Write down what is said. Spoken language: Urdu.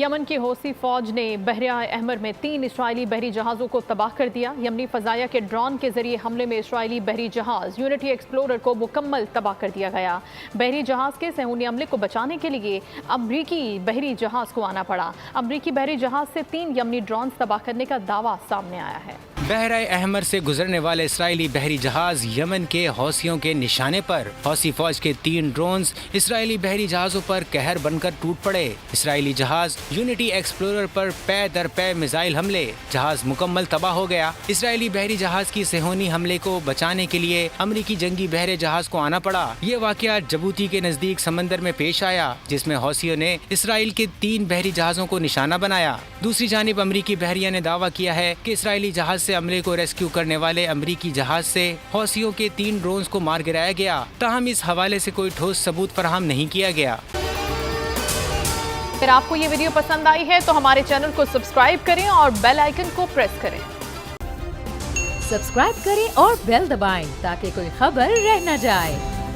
یمن کی حوثی فوج نے بحیرہ احمر میں 3 اسرائیلی بحری جہازوں کو تباہ کر دیا۔ یمنی فضائیہ کے ڈرون کے ذریعے حملے میں اسرائیلی بحری جہاز یونٹی ایکسپلورر کو مکمل تباہ کر دیا گیا۔ بحری جہاز کے صہیونی عملے کو بچانے کے لیے امریکی بحری جہاز کو آنا پڑا۔ امریکی بحری جہاز سے 3 یمنی ڈرونز تباہ کرنے کا دعویٰ سامنے آیا ہے۔ بحیرہ احمر سے گزرنے والے اسرائیلی بحری جہاز یمن کے حوثیوں کے نشانے پر۔ حوثی فوج کے 3 ڈرونز اسرائیلی بحری جہازوں پر قہر بن کر ٹوٹ پڑے۔ اسرائیلی جہاز یونٹی ایکسپلورر پر پے در پے میزائل حملے، جہاز مکمل تباہ ہو گیا۔ اسرائیلی بحری جہاز کی صہیونی حملے کو بچانے کے لیے امریکی جنگی بحری جہاز کو آنا پڑا۔ یہ واقعہ جبوتی کے نزدیک سمندر میں پیش آیا، جس میں حوثیوں نے اسرائیل کے 3 بحری جہازوں کو نشانہ بنایا۔ دوسری جانب امریکی بحریہ نے دعویٰ کیا ہے کہ اسرائیلی جہاز سے عملے کو ریسکیو کرنے والے امریکی جہاز سے حوثیوں کے 3 ڈرونز کو مار گرایا گیا، تاہم اس حوالے سے کوئی ٹھوس ثبوت فراہم نہیں کیا گیا۔ اگر آپ کو یہ ویڈیو پسند آئی ہے تو ہمارے چینل کو سبسکرائب کریں اور بیل آئیکن کو پریس کریں۔ سبسکرائب کریں اور بیل دبائیں تاکہ کوئی خبر رہ نہ جائے۔